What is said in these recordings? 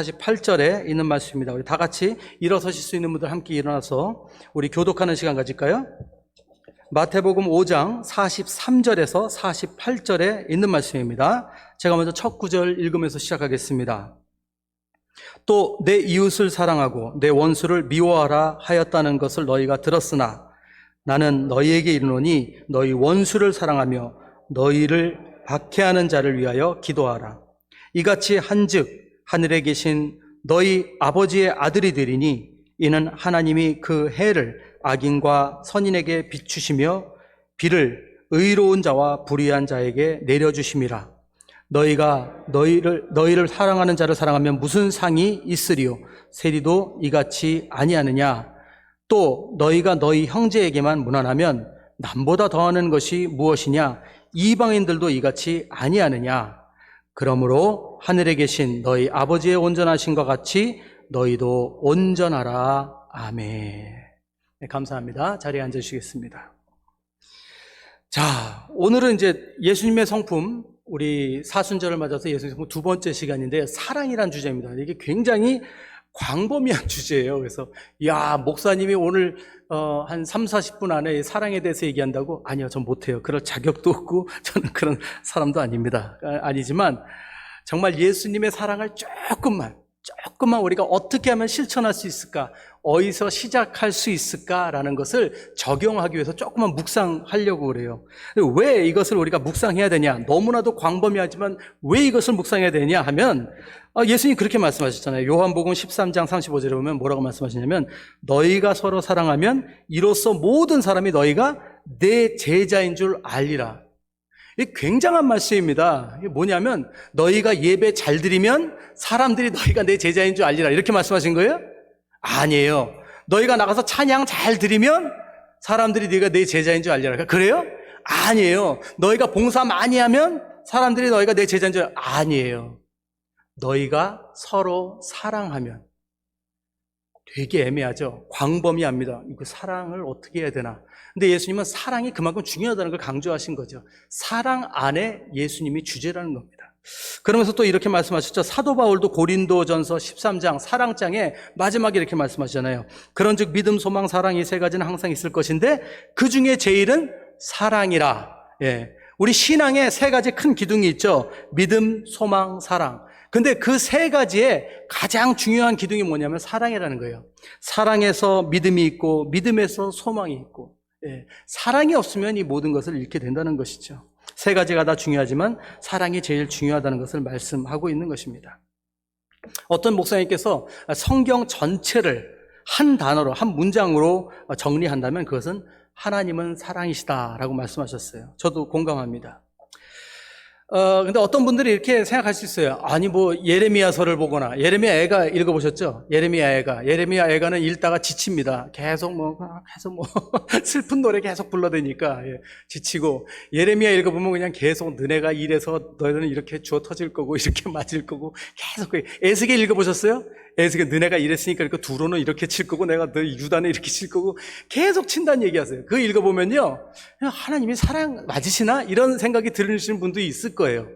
48절에 있는 말씀입니다. 우리 다 같이 일어서실 수 있는 분들 함께 일어나서 우리 교독하는 시간 가질까요? 마태복음 5장 43절에서 48절에 있는 말씀입니다. 제가 먼저 첫 구절 읽으면서 시작하겠습니다. 또 내 이웃을 사랑하고 내 원수를 미워하라 하였다는 것을 너희가 들었으나 나는 너희에게 이르노니 너희 원수를 사랑하며 너희를 박해하는 자를 위하여 기도하라. 이같이 한즉 하늘에 계신 너희 아버지의 아들이 되리니 이는 하나님이 그 해를 악인과 선인에게 비추시며 비를 의로운 자와 불의한 자에게 내려주심이라. 너희가 너희를 사랑하는 자를 사랑하면 무슨 상이 있으리요? 세리도 이같이 아니하느냐? 또 너희가 너희 형제에게만 무난하면 남보다 더하는 것이 무엇이냐? 이방인들도 이같이 아니하느냐? 그러므로 하늘에 계신 너희 아버지의 온전하심과 같이 너희도 온전하라. 아멘. 네, 감사합니다. 자리에 앉으시겠습니다. 자, 오늘은 이제 예수님의 성품, 우리 사순절을 맞아서 예수님의 성품 두 번째 시간인데 사랑이란 주제입니다. 이게 굉장히 광범위한 주제예요. 그래서 목사님이 오늘 한 30-40분 안에 사랑에 대해서 얘기한다고? 아니요, 전 못해요. 그럴 자격도 없고 저는 그런 사람도 아닙니다. 아니지만 정말 예수님의 사랑을 조금만 우리가 어떻게 하면 실천할 수 있을까? 어디서 시작할 수 있을까라는 것을 적용하기 위해서 조금만 묵상하려고 그래요. 왜 이것을 우리가 묵상해야 되냐? 너무나도 광범위하지만 왜 이것을 묵상해야 되냐 하면 예수님 그렇게 말씀하셨잖아요. 요한복음 13장 35절에 보면 뭐라고 말씀하시냐면 너희가 서로 사랑하면 이로써 모든 사람이 너희가 내 제자인 줄 알리라. 이게 굉장한 말씀입니다. 이게 뭐냐면 너희가 예배 잘 드리면 사람들이 너희가 내 제자인 줄 알리라 이렇게 말씀하신 거예요? 아니에요. 너희가 나가서 찬양 잘 드리면 사람들이 네가 내 제자인 줄 알리라. 그래요? 아니에요. 너희가 봉사 많이 하면 사람들이 너희가 내 제자인 줄 아니에요. 너희가 서로 사랑하면. 되게 애매하죠. 광범위합니다. 이거 사랑을 어떻게 해야 되나. 근데 예수님은 사랑이 그만큼 중요하다는 걸 강조하신 거죠. 사랑 안에 예수님이 주제라는 겁니다. 그러면서 또 이렇게 말씀하셨죠. 사도 바울도 고린도전서 13장 사랑장에 마지막에 이렇게 말씀하시잖아요. 그런즉 믿음, 소망, 사랑 이 세 가지는 항상 있을 것인데 그 중에 제일은 사랑이라. 예. 우리 신앙에 세 가지 큰 기둥이 있죠. 믿음, 소망, 사랑. 근데 그 세 가지의 가장 중요한 기둥이 뭐냐면 사랑이라는 거예요. 사랑에서 믿음이 있고 믿음에서 소망이 있고, 예. 사랑이 없으면 이 모든 것을 잃게 된다는 것이죠. 세 가지가 다 중요하지만 사랑이 제일 중요하다는 것을 말씀하고 있는 것입니다. 어떤 목사님께서 성경 전체를 한 단어로, 한 문장으로 정리한다면 그것은 하나님은 사랑이시다라고 말씀하셨어요. 저도 공감합니다. 근데 어떤 분들이 이렇게 생각할 수 있어요. 아니, 예레미야서를 보거나, 예레미야 애가 읽어보셨죠? 예레미야 애가는 읽다가 지칩니다. 계속 슬픈 노래 계속 불러대니까, 지치고, 예레미야 읽어보면 그냥 계속 너네가 이래서 너희들은 이렇게 주워 터질 거고, 이렇게 맞을 거고, 계속, 에스겔 읽어보셨어요? 에스겔 너네가 이랬으니까 그러니까 두로는 이렇게 칠 거고, 내가 너 유다는 이렇게 칠 거고, 계속 친다는 얘기 하세요. 그거 읽어보면요, 하나님이 사랑 맞으시나? 이런 생각이 들으시는 분도 있을 거예요.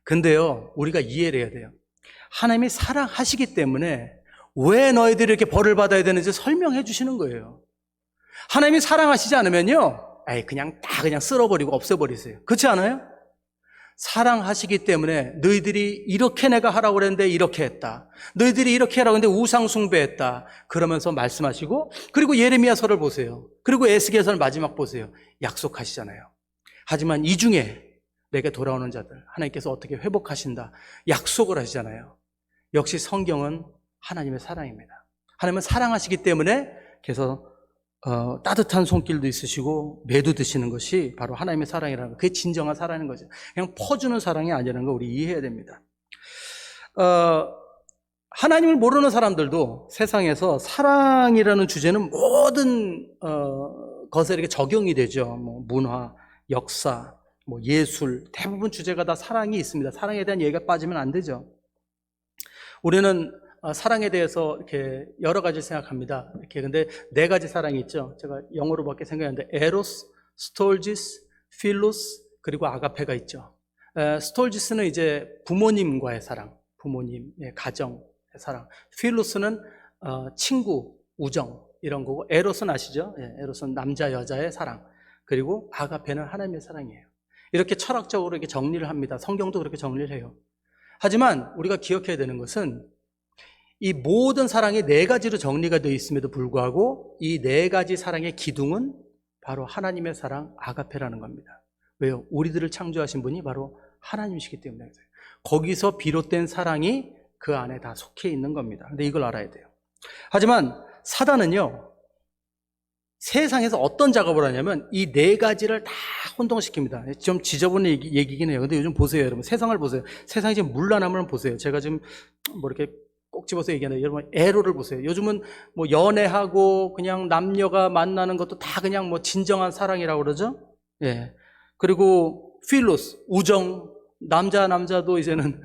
근데요, 우리가 이해를 해야 돼요. 하나님이 사랑하시기 때문에 왜 너희들이 이렇게 벌을 받아야 되는지 설명해 주시는 거예요. 하나님이 사랑하시지 않으면요, 그냥 쓸어버리고 없애버리세요. 그렇지 않아요? 사랑하시기 때문에 너희들이 이렇게 내가 하라고 그랬는데 이렇게 했다. 너희들이 이렇게 하라고 했는데 우상 숭배했다. 그러면서 말씀하시고, 그리고 예레미야서를 보세요. 그리고 에스겔서를 마지막 보세요. 약속하시잖아요. 하지만 이 중에 내게 돌아오는 자들 하나님께서 어떻게 회복하신다 약속을 하시잖아요. 역시 성경은 하나님의 사랑입니다. 하나님은 사랑하시기 때문에 그래서 따뜻한 손길도 있으시고 매도 드시는 것이 바로 하나님의 사랑이라는 거. 그게 진정한 사랑인 거죠. 그냥 퍼주는 사랑이 아니라는 거 우리 이해해야 됩니다. 하나님을 모르는 사람들도 세상에서 사랑이라는 주제는 모든 것에 이렇게 적용이 되죠. 문화, 역사, 예술, 대부분 주제가 다 사랑이 있습니다. 사랑에 대한 얘기가 빠지면 안 되죠. 우리는 사랑에 대해서 이렇게 여러 가지 생각합니다. 근데 네 가지 사랑이 있죠. 제가 영어로밖에 생각이 안 나는데, 에로스, 스톨지스, 필로스, 그리고 아가페가 있죠. 스톨지스는 이제 부모님과의 사랑, 부모님, 가정, 사랑. 필로스는 친구, 우정 이런 거고, 에로스는 아시죠? 예, 에로스는 남자 여자의 사랑. 그리고 아가페는 하나님의 사랑이에요. 이렇게 철학적으로 이렇게 정리를 합니다. 성경도 그렇게 정리를 해요. 하지만 우리가 기억해야 되는 것은 이 모든 사랑이 네 가지로 정리가 되어 있음에도 불구하고 이 네 가지 사랑의 기둥은 바로 하나님의 사랑, 아가페라는 겁니다. 왜요? 우리들을 창조하신 분이 바로 하나님이시기 때문에 그래요. 거기서 비롯된 사랑이 그 안에 다 속해 있는 겁니다. 근데 이걸 알아야 돼요. 하지만 사단은요, 세상에서 어떤 작업을 하냐면 이 네 가지를 다 혼동시킵니다. 좀 지저분한 얘기긴 해요. 근데 요즘 보세요, 여러분. 세상을 보세요. 세상이 지금 물러남을 보세요. 제가 지금 뭐 이렇게 꼭 집어서 얘기하는데, 여러분, 에로를 보세요. 요즘은 뭐 연애하고 그냥 남녀가 만나는 것도 다 그냥 뭐 진정한 사랑이라고 그러죠? 예. 그리고 필로스, 우정, 남자도 이제는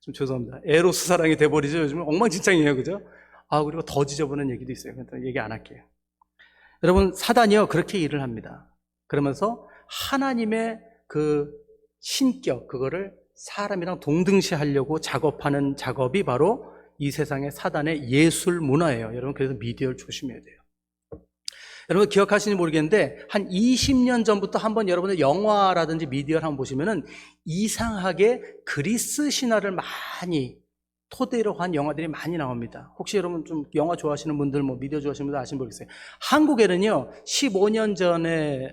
좀 죄송합니다. 에로스 사랑이 돼버리죠. 요즘은 엉망진창이에요. 그죠? 그리고 더 지저분한 얘기도 있어요. 그러니까 얘기 안 할게요. 여러분, 사단이요, 그렇게 일을 합니다. 그러면서 하나님의 그 신격, 그거를 사람이랑 동등시하려고 작업하는 작업이 바로 이 세상의 사단의 예술 문화예요. 여러분, 그래서 미디어를 조심해야 돼요. 여러분 기억하시는지 모르겠는데 한 20년 전부터 한번 여러분들 영화라든지 미디어를 한번 보시면은 이상하게 그리스 신화를 많이 토대로 한 영화들이 많이 나옵니다. 혹시 여러분 좀 영화 좋아하시는 분들, 뭐 미디어 좋아하시는 분들 아시는 분 모르겠어요. 한국에는요, 15년 전에,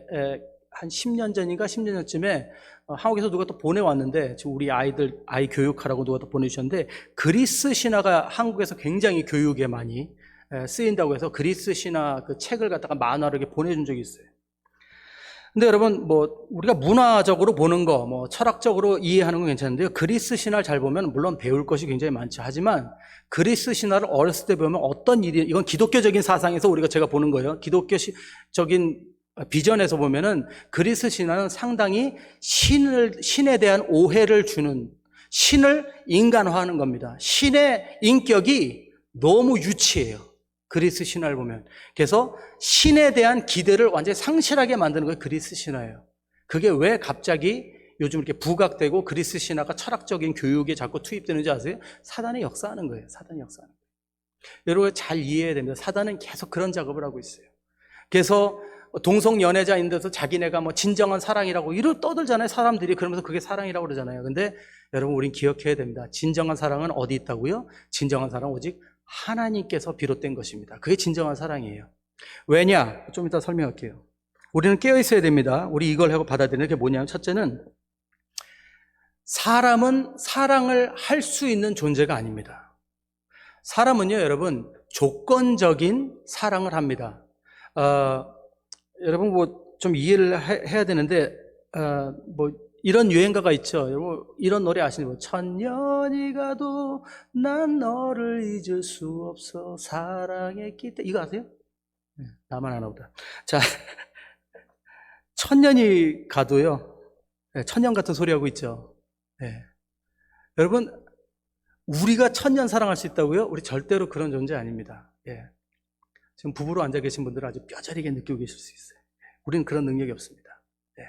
한 10년 전인가 10년 전쯤에 한국에서 누가 또 보내왔는데, 지금 우리 아이 교육하라고 누가 또 보내주셨는데, 그리스 신화가 한국에서 굉장히 교육에 많이 쓰인다고 해서 그리스 신화 그 책을 갖다가 만화로 이렇게 보내준 적이 있어요. 근데 여러분, 뭐 우리가 문화적으로 보는 거, 뭐 철학적으로 이해하는 건 괜찮은데요, 그리스 신화를 잘 보면 물론 배울 것이 굉장히 많죠. 하지만 그리스 신화를 어렸을 때 보면 어떤 일이, 이건 기독교적인 사상에서 제가 보는 거예요. 기독교적인 비전에서 보면은 그리스 신화는 상당히 신에 대한 오해를 주는, 신을 인간화하는 겁니다. 신의 인격이 너무 유치해요. 그리스 신화를 보면. 그래서 신에 대한 기대를 완전히 상실하게 만드는 거예요. 그리스 신화예요. 그게 왜 갑자기 요즘 이렇게 부각되고 그리스 신화가 철학적인 교육에 자꾸 투입되는지 아세요? 사단이 역사하는 거예요. 사단이 역사하는 거예요. 여러분 잘 이해해야 됩니다. 사단은 계속 그런 작업을 하고 있어요. 그래서 동성연애자인 데서 자기네가 뭐 진정한 사랑이라고 이를 떠들잖아요. 사람들이. 그러면서 그게 사랑이라고 그러잖아요. 근데 여러분 우린 기억해야 됩니다. 진정한 사랑은 어디 있다고요? 진정한 사랑은 오직 하나님께서 비롯된 것입니다. 그게 진정한 사랑이에요. 왜냐? 좀 이따 설명할게요. 우리는 깨어 있어야 됩니다. 우리 이걸 하고 받아들이는 게 뭐냐면, 첫째는 사람은 사랑을 할 수 있는 존재가 아닙니다. 사람은요, 여러분, 조건적인 사랑을 합니다. 여러분 뭐 좀 이해를 해야 되는데, 뭐 이런 유행가가 있죠. 여러분 이런 노래 아시는 분? 천년이 가도 난 너를 잊을 수 없어 사랑했기 때문에. 이거 아세요? 네, 나만 아나 보다. 자, 천년이 가도요, 네, 천년 같은 소리 하고 있죠. 네. 여러분, 우리가 천년 사랑할 수 있다고요? 우리 절대로 그런 존재 아닙니다. 예. 지금 부부로 앉아 계신 분들은 아주 뼈저리게 느끼고 계실 수 있어요. 우리는 그런 능력이 없습니다. 예.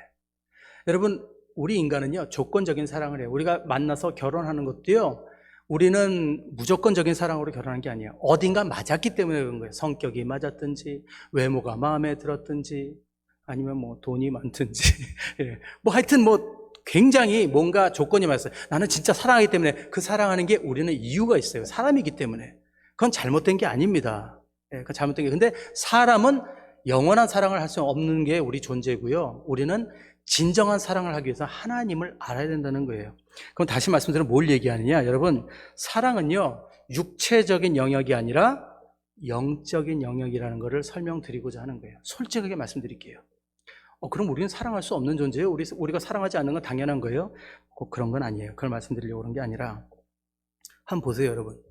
여러분, 우리 인간은요, 조건적인 사랑을 해요. 우리가 만나서 결혼하는 것도요, 우리는 무조건적인 사랑으로 결혼한 게 아니에요. 어딘가 맞았기 때문에 그런 거예요. 성격이 맞았든지, 외모가 마음에 들었든지, 아니면 뭐 돈이 많든지. 예. 뭐 하여튼 뭐 굉장히 뭔가 조건이 맞았어요. 나는 진짜 사랑하기 때문에. 그 사랑하는 게 우리는 이유가 있어요. 사람이기 때문에. 그건 잘못된 게 아닙니다. 예, 그건 잘못된 게. 근데 사람은 영원한 사랑을 할 수 없는 게 우리 존재고요. 우리는 진정한 사랑을 하기 위해서 하나님을 알아야 된다는 거예요. 그럼 다시 말씀드리면 뭘 얘기하느냐? 여러분, 사랑은요, 육체적인 영역이 아니라 영적인 영역이라는 것을 설명드리고자 하는 거예요. 솔직하게 말씀드릴게요. 그럼 우리는 사랑할 수 없는 존재예요? 우리가 사랑하지 않는 건 당연한 거예요? 꼭 그런 건 아니에요. 그걸 말씀드리려고 그런 게 아니라, 한번 보세요, 여러분.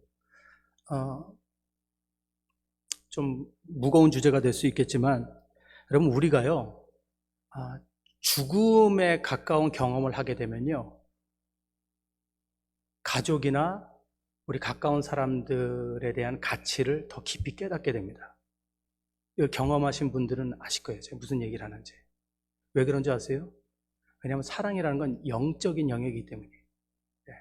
좀 무거운 주제가 될 수 있겠지만, 여러분, 우리가요, 죽음에 가까운 경험을 하게 되면요, 가족이나 우리 가까운 사람들에 대한 가치를 더 깊이 깨닫게 됩니다. 이걸 경험하신 분들은 아실 거예요. 제가 무슨 얘기를 하는지. 왜 그런지 아세요? 왜냐하면 사랑이라는 건 영적인 영역이기 때문이에요. 네.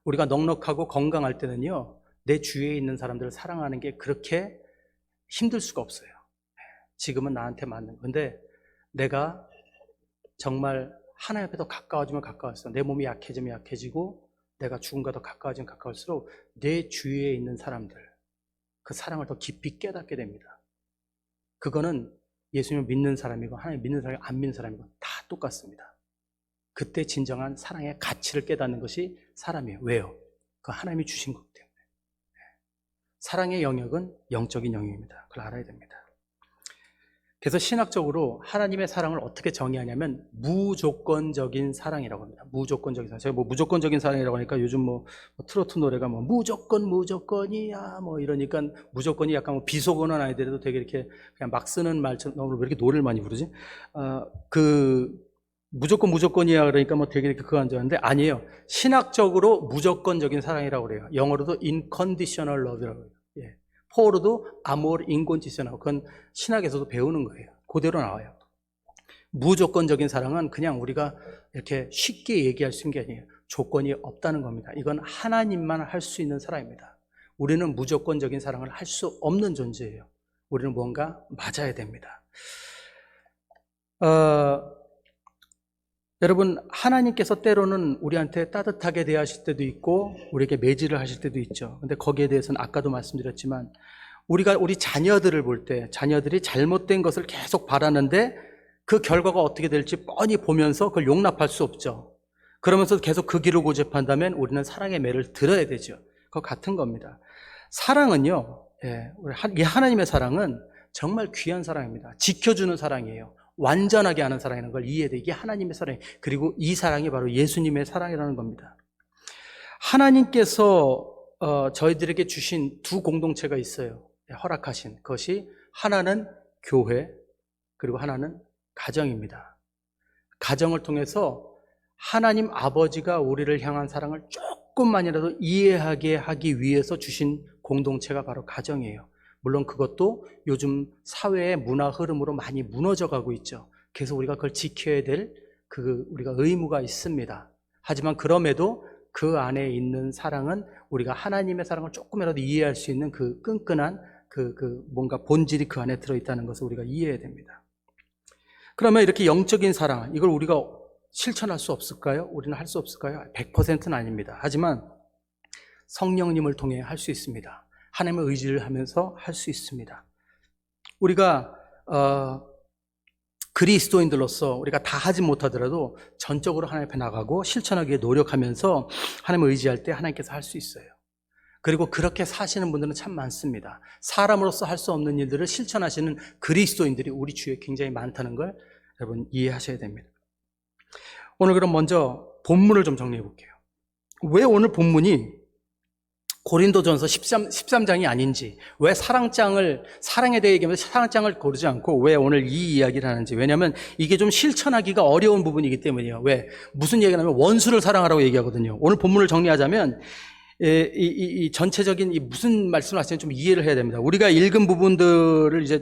우리가 넉넉하고 건강할 때는요, 내 주위에 있는 사람들을 사랑하는 게 그렇게 힘들 수가 없어요. 지금은 나한테 맞는 건데, 내가 정말 하나님 앞에 더 가까워지면 가까워졌어. 내 몸이 약해지면 약해지고, 내가 죽음과 더 가까워지면 가까울수록 내 주위에 있는 사람들, 그 사랑을 더 깊이 깨닫게 됩니다. 그거는 예수님을 믿는 사람이고 하나님 믿는 사람이 안 믿는 사람이고 다 똑같습니다. 그때 진정한 사랑의 가치를 깨닫는 것이 사람이에요. 왜요? 그 하나님이 주신 거기 때문에. 사랑의 영역은 영적인 영역입니다. 그걸 알아야 됩니다. 그래서 신학적으로 하나님의 사랑을 어떻게 정의하냐면 무조건적인 사랑이라고 합니다. 무조건적인 사랑. 제가 무조건적인 사랑이라고 하니까 요즘 트로트 노래가 무조건이야 이러니까 무조건이 약간 비속어는 아니더라도 되게 이렇게 그냥 막 쓰는 말처럼 왜 이렇게 노래를 많이 부르지? 무조건이야 그러니까 되게 이렇게 그거 안 좋아하는데 아니에요. 신학적으로 무조건적인 사랑이라고 그래요. 영어로도 unconditional love라고 해요. 예. 포로도 아모르 인콘디셔널. 그건 신학에서도 배우는 거예요. 그대로 나와요. 무조건적인 사랑은 그냥 우리가 이렇게 쉽게 얘기할 수 있는 게 아니에요. 조건이 없다는 겁니다. 이건 하나님만 할 수 있는 사랑입니다. 우리는 무조건적인 사랑을 할 수 없는 존재예요. 우리는 뭔가 맞아야 됩니다. 여러분, 하나님께서 때로는 우리한테 따뜻하게 대하실 때도 있고 우리에게 매질을 하실 때도 있죠. 근데 거기에 대해서는 아까도 말씀드렸지만 우리가 우리 자녀들을 볼 때 자녀들이 잘못된 것을 계속 바라는데 그 결과가 어떻게 될지 뻔히 보면서 그걸 용납할 수 없죠. 그러면서 계속 그 길을 고집한다면 우리는 사랑의 매를 들어야 되죠. 그거 같은 겁니다. 사랑은요, 이 하나님의 사랑은 정말 귀한 사랑입니다. 지켜주는 사랑이에요. 완전하게 하는 사랑이라는 걸 이해해야 돼. 이게 하나님의 사랑이에요. 그리고 이 사랑이 바로 예수님의 사랑이라는 겁니다. 하나님께서 저희들에게 주신 두 공동체가 있어요. 허락하신 것이 하나는 교회 그리고 하나는 가정입니다. 가정을 통해서 하나님 아버지가 우리를 향한 사랑을 조금만이라도 이해하게 하기 위해서 주신 공동체가 바로 가정이에요. 물론 그것도 요즘 사회의 문화 흐름으로 많이 무너져 가고 있죠. 그래서 우리가 그걸 지켜야 될 우리가 의무가 있습니다. 하지만 그럼에도 그 안에 있는 사랑은 우리가 하나님의 사랑을 조금이라도 이해할 수 있는 그 끈끈한 뭔가 본질이 그 안에 들어있다는 것을 우리가 이해해야 됩니다. 그러면 이렇게 영적인 사랑, 이걸 우리가 실천할 수 없을까요? 우리는 할 수 없을까요? 100%는 아닙니다. 하지만 성령님을 통해 할 수 있습니다. 하나님의 의지를 하면서 할 수 있습니다. 우리가 그리스도인들로서 우리가 다 하지 못하더라도 전적으로 하나님 앞에 나가고 실천하기 위해 노력하면서 하나님을 의지할 때 하나님께서 할 수 있어요. 그리고 그렇게 사시는 분들은 참 많습니다. 사람으로서 할 수 없는 일들을 실천하시는 그리스도인들이 우리 주위에 굉장히 많다는 걸 여러분 이해하셔야 됩니다. 오늘 그럼 먼저 본문을 좀 정리해 볼게요. 왜 오늘 본문이 고린도전서 13장이 아닌지, 왜 사랑에 대해 얘기하면서 사랑장을 고르지 않고 왜 오늘 이 이야기를 하는지. 왜냐하면 이게 좀 실천하기가 어려운 부분이기 때문이에요. 왜? 무슨 얘기를 하면 원수를 사랑하라고 얘기하거든요. 오늘 본문을 정리하자면 이 전체적인 무슨 말씀을 하시는지 좀 이해를 해야 됩니다. 우리가 읽은 부분들을 이제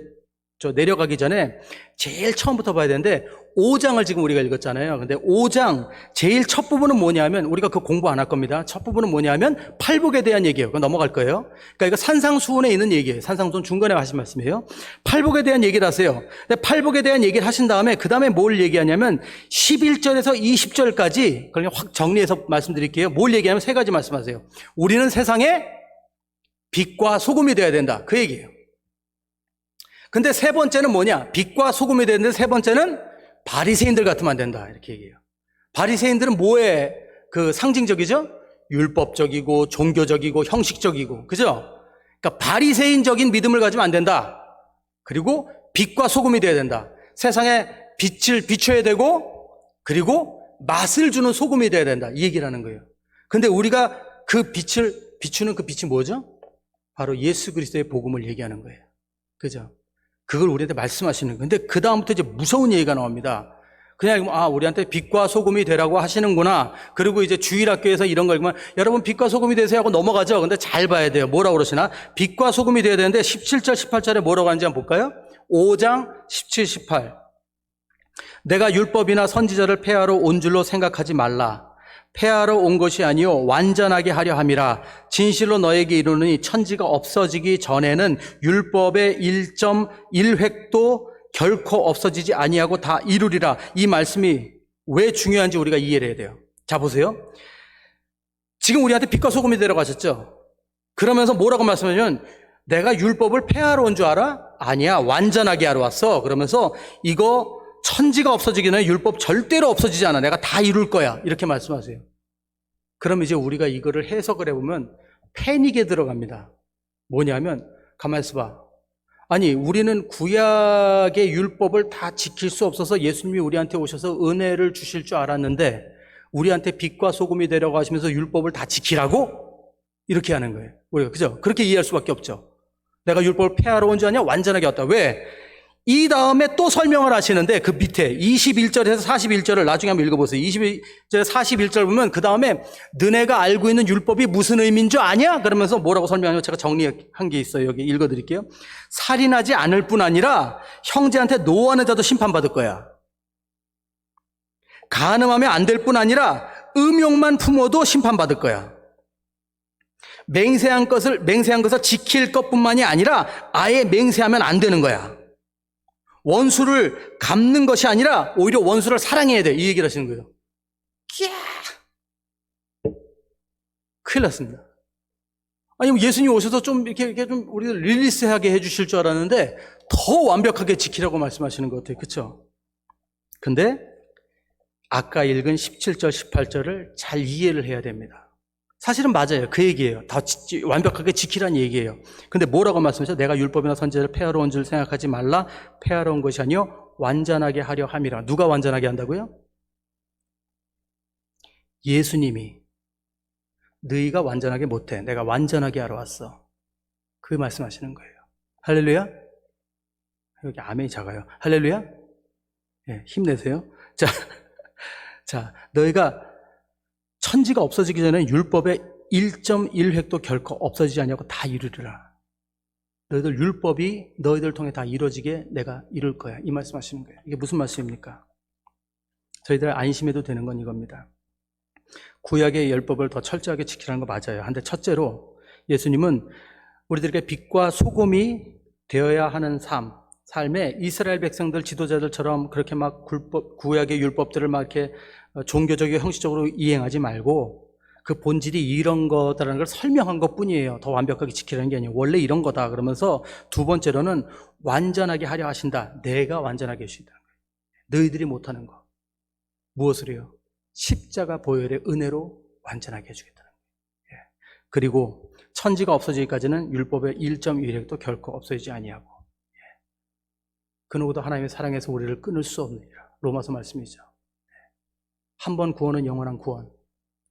내려가기 전에 제일 처음부터 봐야 되는데 5장을 지금 우리가 읽었잖아요. 근데 5장 제일 첫 부분은 뭐냐면 우리가 그 공부 안 할 겁니다. 첫 부분은 뭐냐면 팔복에 대한 얘기예요. 그거 넘어갈 거예요. 그러니까 이거 산상수훈에 있는 얘기예요. 산상수훈 중간에 하신 말씀이에요. 팔복에 대한 얘기를 하세요. 근데 팔복에 대한 얘기를 하신 다음에 그 다음에 뭘 얘기하냐면 11절에서 20절까지 그걸 확 정리해서 말씀드릴게요. 뭘 얘기하냐면 세 가지 말씀하세요. 우리는 세상에 빛과 소금이 되어야 된다. 그 얘기예요. 근데 세 번째는 뭐냐? 빛과 소금이 되는데 세 번째는 바리새인들 같으면 안 된다. 이렇게 얘기해요. 바리새인들은 뭐에 상징적이죠? 율법적이고 종교적이고 형식적이고, 그죠? 그러니까 바리새인적인 믿음을 가지면 안 된다. 그리고 빛과 소금이 돼야 된다. 세상에 빛을 비춰야 되고, 그리고 맛을 주는 소금이 돼야 된다. 이 얘기를 하는 거예요. 근데 우리가 그 빛을 비추는 그 빛이 뭐죠? 바로 예수 그리스도의 복음을 얘기하는 거예요. 그죠? 그걸 우리한테 말씀하시는 거예요. 근데 그 다음부터 이제 무서운 얘기가 나옵니다. 그냥 우리한테 빛과 소금이 되라고 하시는구나. 그리고 이제 주일학교에서 이런 걸 읽으면 여러분 빛과 소금이 되세요 하고 넘어가죠. 근데 잘 봐야 돼요. 뭐라고 그러시나? 빛과 소금이 돼야 되는데 17절 18절에 뭐라고 하는지 한번 볼까요? 5장 17, 18. 내가 율법이나 선지자를 폐하러 온 줄로 생각하지 말라. 폐하러 온 것이 아니요 완전하게 하려 함이라. 진실로 너에게 이르노니 천지가 없어지기 전에는 율법의 1.1획도 결코 없어지지 아니하고 다 이루리라. 이 말씀이 왜 중요한지 우리가 이해를 해야 돼요. 자, 보세요. 지금 우리한테 빛과 소금이 데려가셨죠? 그러면서 뭐라고 말씀하냐면 내가 율법을 폐하러 온 줄 알아? 아니야, 완전하게 하러 왔어. 그러면서 이거 천지가 없어지기 전에 율법 절대로 없어지지 않아. 내가 다 이룰 거야. 이렇게 말씀하세요. 그럼 이제 우리가 이거를 해석을 해보면 패닉에 들어갑니다. 뭐냐면 가만히 있어봐. 아니, 우리는 구약의 율법을 다 지킬 수 없어서 예수님이 우리한테 오셔서 은혜를 주실 줄 알았는데 우리한테 빛과 소금이 데려가시면서 율법을 다 지키라고? 이렇게 하는 거예요. 우리가, 그죠? 그렇게 이해할 수밖에 없죠. 내가 율법을 폐하러 온 줄 아냐? 완전하게 왔다. 왜? 이 다음에 또 설명을 하시는데 그 밑에 21절에서 41절을 나중에 한번 읽어보세요. 21절에서 41절 보면 그 다음에 너네가 알고 있는 율법이 무슨 의미인 줄 아냐? 그러면서 뭐라고 설명하냐고 제가 정리한 게 있어요. 여기 읽어드릴게요. 살인하지 않을 뿐 아니라 형제한테 노하는 자도 심판받을 거야. 간음하면 안 될 뿐 아니라 음욕만 품어도 심판받을 거야. 맹세한 것을 지킬 것뿐만이 아니라 아예 맹세하면 안 되는 거야. 원수를 갚는 것이 아니라 오히려 원수를 사랑해야 돼. 이 얘기를 하시는 거예요. 큰일 났습니다. 아니, 예수님 오셔서 좀 이렇게 좀 우리를 릴리스하게 해주실 줄 알았는데 더 완벽하게 지키라고 말씀하시는 것 같아요. 그렇죠? 근데 아까 읽은 17절, 18절을 잘 이해를 해야 됩니다. 사실은 맞아요. 그 얘기예요. 다 완벽하게 지키라는 얘기예요. 근데 뭐라고 말씀하셨죠? 내가 율법이나 선지자를 폐하러 온 줄 생각하지 말라. 폐하러 온 것이 아니요 완전하게 하려 함이라. 누가 완전하게 한다고요? 예수님이. 너희가 완전하게 못해. 내가 완전하게 하러 왔어. 그 말씀하시는 거예요. 할렐루야? 여기 아멘이 작아요. 할렐루야? 네, 힘내세요. 자, 너희가 천지가 없어지기 전에 율법의 1.1획도 결코 없어지지 않냐고 다 이루리라. 너희들 율법이 너희들 통해 다 이루어지게 내가 이룰 거야. 이 말씀하시는 거예요. 이게 무슨 말씀입니까? 저희들 안심해도 되는 건 이겁니다. 구약의 율법을 더 철저하게 지키라는 거 맞아요. 한데 첫째로 예수님은 우리들에게 빛과 소금이 되어야 하는 삶에 이스라엘 백성들 지도자들처럼 그렇게 막 구약의 율법들을 막 이렇게 종교적이고 형식적으로 이행하지 말고 그 본질이 이런 거다라는 걸 설명한 것 뿐이에요. 더 완벽하게 지키라는 게 아니에요. 원래 이런 거다. 그러면서 두 번째로는 완전하게 하려 하신다. 내가 완전하게 해주신다는 거예요. 너희들이 못하는 거. 무엇을 해요? 십자가 보혈의 은혜로 완전하게 해주겠다는 거예요. 그리고 천지가 없어지기까지는 율법의 1.1획도 결코 없어지지 아니하고 그 누구도 하나님의 사랑에서 우리를 끊을 수 없느니라. 로마서 말씀이죠. 한 번 구원은 영원한 구원.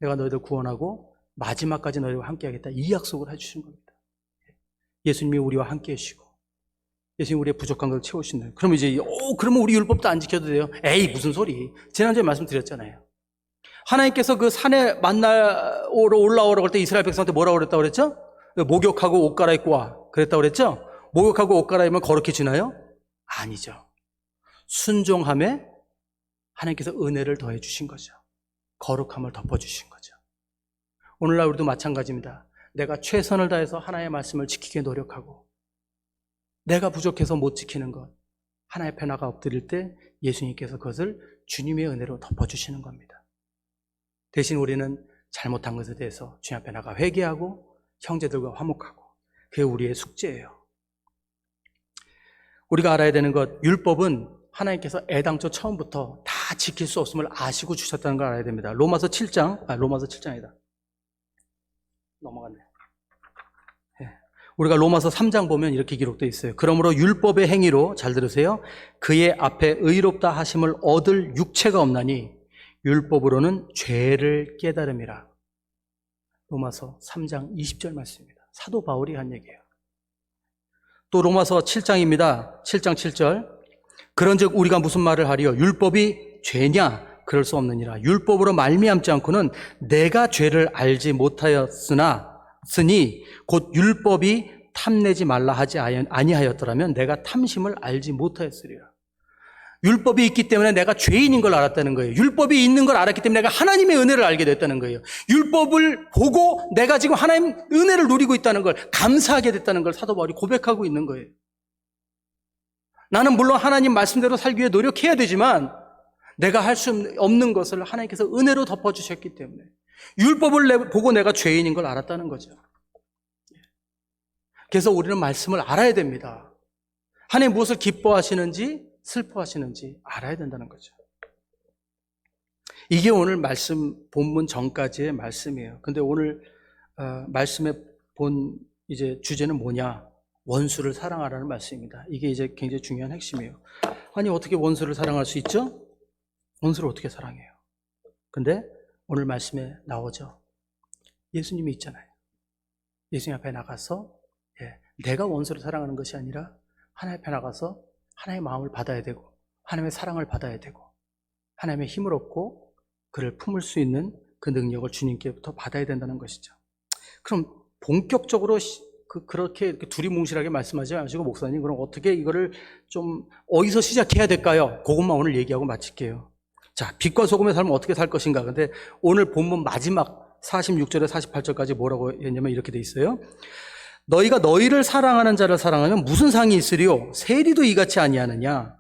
내가 너희들 구원하고 마지막까지 너희와 함께하겠다. 이 약속을 해주신 겁니다. 예수님이 우리와 함께 하시고 예수님이 우리의 부족한 걸 채우신다. 그러면 이제 그러면 우리 율법도 안 지켜도 돼요? 에이 무슨 소리. 지난주에 말씀드렸잖아요. 하나님께서 그 산에 만나러 올라오라고 할 때 이스라엘 백성한테 뭐라고 그랬다고 그랬죠? 목욕하고 옷 갈아입고 와. 그랬다고 그랬죠? 목욕하고 옷 갈아입으면 거룩해지나요? 아니죠. 순종함에 하나님께서 은혜를 더해 주신 거죠. 거룩함을 덮어주신 거죠. 오늘날 우리도 마찬가지입니다. 내가 최선을 다해서 하나님의 말씀을 지키게 노력하고 내가 부족해서 못 지키는 것 하나님 앞에 나가 엎드릴 때 예수님께서 그것을 주님의 은혜로 덮어주시는 겁니다. 대신 우리는 잘못한 것에 대해서 주님 앞에 나가 회개하고 형제들과 화목하고 그게 우리의 숙제예요. 우리가 알아야 되는 것, 율법은 하나님께서 애당초 처음부터 다 지킬 수 없음을 아시고 주셨다는 걸 알아야 됩니다. 로마서 7장이다. 넘어갔네. 우리가 로마서 3장 보면 이렇게 기록되어 있어요. 그러므로 율법의 행위로, 잘 들으세요, 그의 앞에 의롭다 하심을 얻을 육체가 없나니 율법으로는 죄를 깨달음이라. 로마서 3장 20절 말씀입니다. 사도 바울이 한 얘기예요. 또 로마서 7장입니다. 7장 7절. 그런즉 우리가 무슨 말을 하리요? 율법이 죄냐? 그럴 수 없느니라. 율법으로 말미암지 않고는 내가 죄를 알지 못하였으니 곧 율법이 탐내지 말라 하지 아니하였더라면 내가 탐심을 알지 못하였으리라. 율법이 있기 때문에 내가 죄인인 걸 알았다는 거예요. 율법이 있는 걸 알았기 때문에 내가 하나님의 은혜를 알게 됐다는 거예요. 율법을 보고 내가 지금 하나님 은혜를 누리고 있다는 걸, 감사하게 됐다는 걸 사도 바울이 고백하고 있는 거예요. 나는 물론 하나님 말씀대로 살기 위해 노력해야 되지만 내가 할 수 없는 것을 하나님께서 은혜로 덮어주셨기 때문에 율법을 보고 내가 죄인인 걸 알았다는 거죠. 그래서 우리는 말씀을 알아야 됩니다. 하나님 무엇을 기뻐하시는지 슬퍼하시는지 알아야 된다는 거죠. 이게 오늘 말씀 본문 전까지의 말씀이에요. 근데 오늘 말씀의 본 이제 주제는 뭐냐? 원수를 사랑하라는 말씀입니다. 이게 이제 굉장히 중요한 핵심이에요. 아니 어떻게 원수를 사랑할 수 있죠? 원수를 어떻게 사랑해요? 근데 오늘 말씀에 나오죠. 예수님이 있잖아요. 예수님 앞에 나가서 내가 원수를 사랑하는 것이 아니라 하나님 앞에 나가서 하나님의 마음을 받아야 되고 하나님의 사랑을 받아야 되고 하나님의 힘을 얻고 그를 품을 수 있는 그 능력을 주님께부터 받아야 된다는 것이죠. 그럼 본격적으로 그렇게 두리뭉실하게 말씀하지 마시고 목사님 그럼 어떻게 이거를 좀 어디서 시작해야 될까요? 그것만 오늘 얘기하고 마칠게요. 자, 빛과 소금의 삶은 어떻게 살 것인가. 근데 오늘 본문 마지막 46절에 48절까지 뭐라고 했냐면 이렇게 돼 있어요. 너희가 너희를 사랑하는 자를 사랑하면 무슨 상이 있으리요? 세리도 이같이 아니하느냐?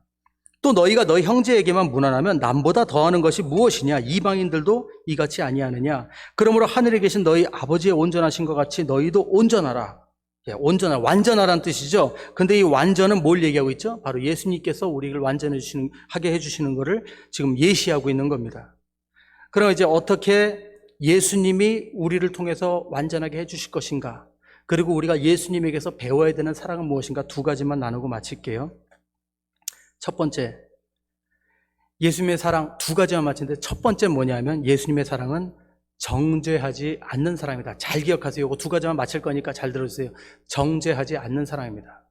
또 너희가 너희 형제에게만 무난하면 남보다 더하는 것이 무엇이냐? 이방인들도 이같이 아니하느냐? 그러므로 하늘에 계신 너희 아버지의 온전하신 것 같이 너희도 온전하라. 온전하라, 완전하라는 뜻이죠. 근데 이 완전은 뭘 얘기하고 있죠? 바로 예수님께서 우리를 하게 해주시는 것을 지금 예시하고 있는 겁니다. 그럼 이제 어떻게 예수님이 우리를 통해서 완전하게 해주실 것인가? 그리고 우리가 예수님에게서 배워야 되는 사랑은 무엇인가? 두 가지만 나누고 마칠게요. 첫 번째, 예수님의 사랑 두 가지만 마치는데 첫 번째 뭐냐면 예수님의 사랑은 정죄하지 않는 사랑입니다. 잘 기억하세요. 이거 두 가지만 마칠 거니까 잘 들어주세요. 정죄하지 않는 사랑입니다.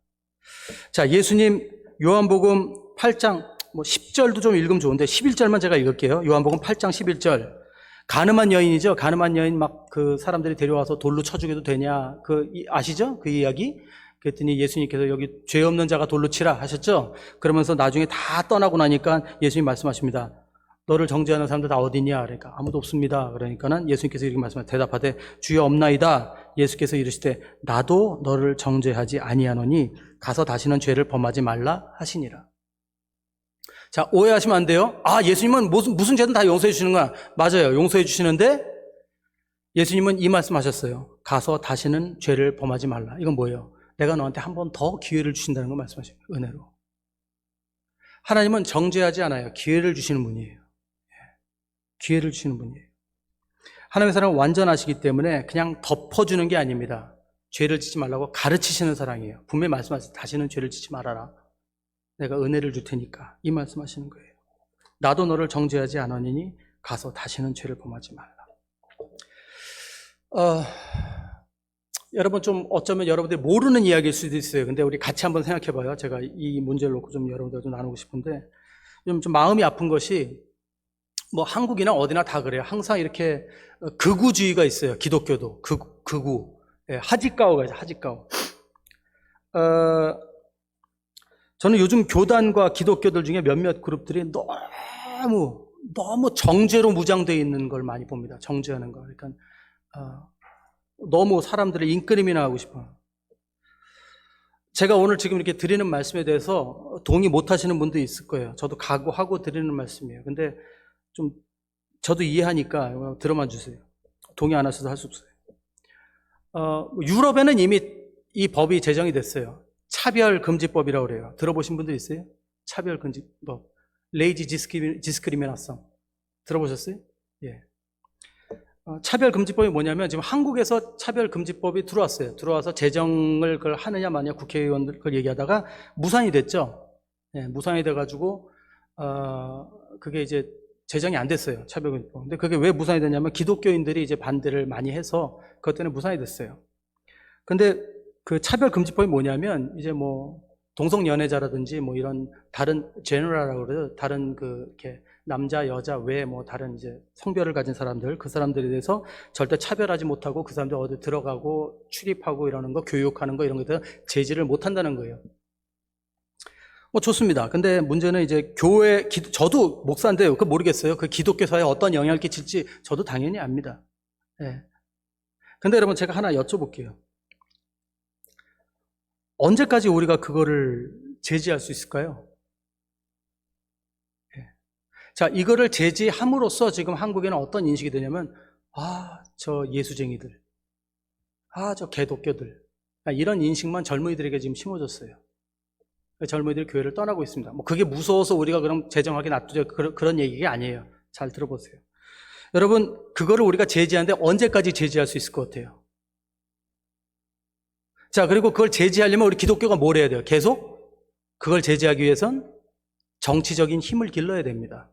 자, 예수님 요한복음 8장 10절도 좀 읽으면 좋은데 11절만 제가 읽을게요. 요한복음 8장 11절. 가늠한 여인이죠. 가늠한 여인 막 그 사람들이 데려와서 돌로 쳐 죽여도 되냐? 아시죠? 그 이야기? 그랬더니 예수님께서 여기 죄 없는 자가 돌로 치라 하셨죠? 그러면서 나중에 다 떠나고 나니까 예수님 말씀하십니다. 너를 정죄하는 사람들 다 어디냐? 그러니까 아무도 없습니다. 그러니까는 예수님께서 이렇게 말씀하시다. 대답하되 주여 없나이다. 예수께서 이르시되 나도 너를 정죄하지 아니하노니 가서 다시는 죄를 범하지 말라 하시니라. 자, 오해하시면 안 돼요. 아, 예수님은 무슨 죄든 다 용서해 주시는 거야. 맞아요. 용서해 주시는데 예수님은 이 말씀하셨어요. 가서 다시는 죄를 범하지 말라. 이건 뭐예요? 내가 너한테 한 번 더 기회를 주신다는 걸 말씀하십니다. 은혜로. 하나님은 정죄하지 않아요. 기회를 주시는 분이에요. 기회를 주시는 분이에요. 하나님의 사랑은 완전하시기 때문에 그냥 덮어주는 게 아닙니다. 죄를 짓지 말라고 가르치시는 사랑이에요. 분명히 말씀하시죠. 다시는 죄를 짓지 말아라. 내가 은혜를 줄 테니까. 이 말씀하시는 거예요. 나도 너를 정죄하지 않으니 가서 다시는 죄를 범하지 말라. 여러분 좀 어쩌면 여러분들이 모르는 이야기일 수도 있어요. 근데 우리 같이 한번 생각해 봐요. 제가 이 문제를 놓고 좀 여러분들과 좀 나누고 싶은데 좀 마음이 아픈 것이 뭐 한국이나 어디나 다 그래요. 항상 이렇게 극우주의가 있어요. 기독교도 극우. 하지까오가 있어요. 하지까오. 저는 요즘 교단과 기독교들 중에 몇몇 그룹들이 너무 정죄로 무장되어 있는 걸 많이 봅니다. 정죄하는 거. 그러니까 너무 사람들을 인끌림이나 하고 싶어요. 제가 오늘 지금 이렇게 드리는 말씀에 대해서 동의 못 하시는 분도 있을 거예요. 저도 각오하고 드리는 말씀이에요. 근데 좀 저도 이해하니까 들어만 주세요. 동의 안 하셔도 할 수 없어요. 유럽에는 이미 이 법이 제정이 됐어요. 차별금지법이라고 그래요. 들어보신 분들 있어요? 차별금지법. 레이지 디스크리미네이션. 들어보셨어요? 예. 차별금지법이 뭐냐면 지금 한국에서 차별금지법이 들어왔어요. 들어와서 제정을 그걸 하느냐 마느냐 국회의원들 그걸 얘기하다가 무산이 됐죠. 예, 무산이 돼가지고 그게 이제 제정이 안 됐어요. 차별금지법. 근데 그게 왜 무산이 됐냐면 기독교인들이 이제 반대를 많이 해서 그것 때문에 무산이 됐어요. 근데 그 차별금지법이 뭐냐면 이제 뭐 동성연애자라든지 뭐 이런 다른 제너럴이라고 그래요. 다른 이렇게 남자, 여자 외에 뭐 다른 이제 성별을 가진 사람들, 그 사람들에 대해서 절대 차별하지 못하고 그 사람들 어디 들어가고 출입하고 이러는 거, 교육하는 거 이런 것들 제지를 못 한다는 거예요. 뭐 좋습니다. 근데 문제는 이제 저도 목사인데 그 모르겠어요. 그 기독교 사회에 어떤 영향을 끼칠지 저도 당연히 압니다. 예. 근데 여러분 제가 하나 여쭤볼게요. 언제까지 우리가 그거를 제지할 수 있을까요? 예. 자, 이거를 제지함으로써 지금 한국에는 어떤 인식이 되냐면, 저 예수쟁이들, 저 개독교들, 이런 인식만 젊은이들에게 지금 심어졌어요. 젊은이들이 교회를 떠나고 있습니다. 뭐 그게 무서워서 우리가 그럼 제정하게 놔두자 그런 얘기가 아니에요. 잘 들어보세요. 여러분, 그거를 우리가 제지하는데 언제까지 제지할 수 있을 것 같아요? 자, 그리고 그걸 제지하려면 우리 기독교가 뭘 해야 돼요? 계속 그걸 제지하기 위해선 정치적인 힘을 길러야 됩니다.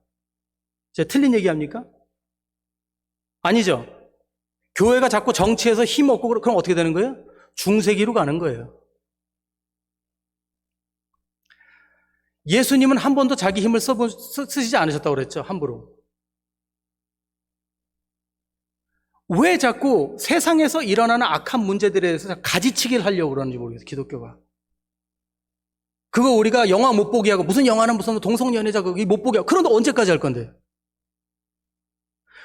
제가 틀린 얘기합니까? 아니죠. 교회가 자꾸 정치에서 힘 얻고 그럼 어떻게 되는 거예요? 중세기로 가는 거예요. 예수님은 한 번도 자기 힘을 쓰시지 않으셨다고 그랬죠. 함부로. 왜 자꾸 세상에서 일어나는 악한 문제들에 대해서 가지치기를 하려고 그러는지 모르겠어요. 기독교가. 그거 우리가 영화 못 보게 하고 무슨 영화는 무슨 동성연애자 못 보게 하고 그런데 언제까지 할 건데?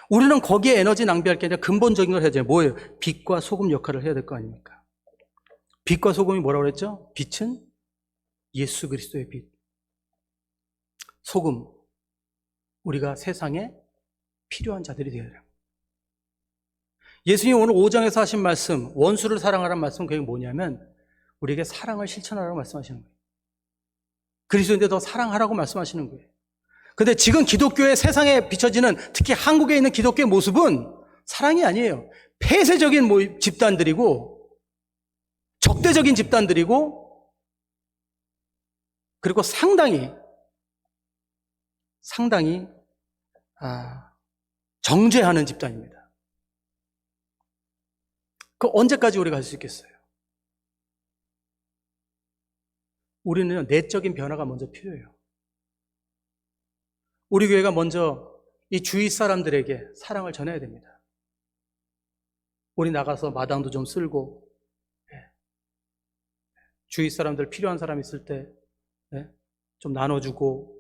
우리는 거기에 에너지 낭비할 게 아니라 근본적인 걸 해야 돼요. 뭐예요? 빛과 소금 역할을 해야 될 거 아닙니까? 빛과 소금이 뭐라고 그랬죠? 빛은 예수 그리스도의 빛. 소금, 우리가 세상에 필요한 자들이 되어야 돼요. 예수님 오늘 5장에서 하신 말씀, 원수를 사랑하라는 말씀은 그게 뭐냐면 우리에게 사랑을 실천하라고 말씀하시는 거예요. 그리스도인데 더 사랑하라고 말씀하시는 거예요. 근데 지금 기독교의 세상에 비춰지는 특히 한국에 있는 기독교의 모습은 사랑이 아니에요. 폐쇄적인 집단들이고 적대적인 집단들이고 그리고 상당히 정죄하는 집단입니다. 그 언제까지 우리가 할 수 있겠어요? 우리는 내적인 변화가 먼저 필요해요. 우리 교회가 먼저 이 주위 사람들에게 사랑을 전해야 됩니다. 우리 나가서 마당도 좀 쓸고 주위 사람들 필요한 사람 있을 때 좀 나눠주고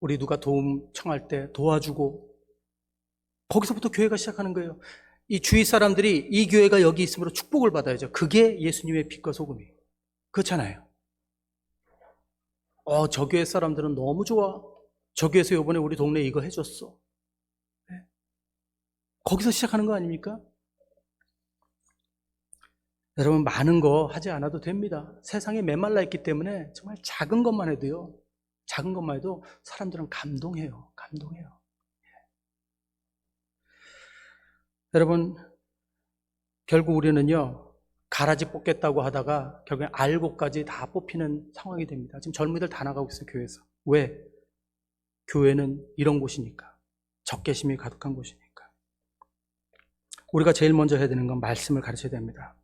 우리 누가 도움 청할 때 도와주고 거기서부터 교회가 시작하는 거예요. 이 주위 사람들이 이 교회가 여기 있음으로 축복을 받아야죠. 그게 예수님의 빛과 소금이에요. 그렇잖아요. 저 교회 사람들은 너무 좋아. 저 교회에서 이번에 우리 동네에 이거 해줬어. 거기서 시작하는 거 아닙니까? 여러분 많은 거 하지 않아도 됩니다. 세상에 메말라 있기 때문에 정말 작은 것만 해도요. 작은 것만 해도 사람들은 감동해요. 여러분 결국 우리는요. 가라지 뽑겠다고 하다가 결국엔 알고까지 다 뽑히는 상황이 됩니다. 지금 젊은이들 다 나가고 있어요. 교회에서. 왜? 교회는 이런 곳이니까. 적개심이 가득한 곳이니까. 우리가 제일 먼저 해야 되는 건 말씀을 가르쳐야 됩니다.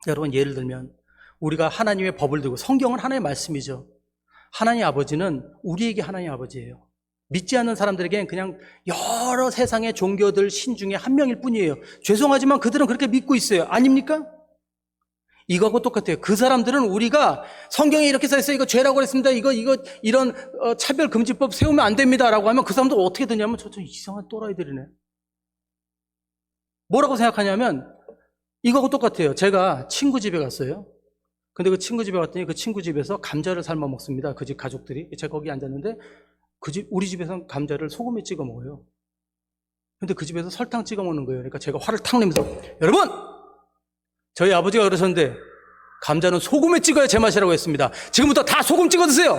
여러분 예를 들면 우리가 하나님의 법을 두고 성경은 하나님의 말씀이죠. 하나님 아버지는 우리에게 하나님 아버지예요. 믿지 않는 사람들에게는 그냥 여러 세상의 종교들 신 중에 한 명일 뿐이에요. 죄송하지만 그들은 그렇게 믿고 있어요. 아닙니까? 이거하고 똑같아요. 그 사람들은 우리가 성경에 이렇게 써있어요. 이거 죄라고 그랬습니다. 이런 차별금지법 세우면 안 됩니다라고 하면 그 사람들 어떻게 되냐면 저 이상한 또라이들이네. 뭐라고 생각하냐면 이거하고 똑같아요. 제가 친구 집에 갔어요. 근데 그 친구 집에 갔더니 그 친구 집에서 감자를 삶아 먹습니다. 그 집 가족들이. 제가 거기 앉았는데 우리 집에서는 감자를 소금에 찍어 먹어요. 근데 그 집에서 설탕 찍어 먹는 거예요. 그러니까 제가 화를 탁 내면서 여러분! 저희 아버지가 그러셨는데 감자는 소금에 찍어야 제맛이라고 했습니다. 지금부터 다 소금 찍어 드세요.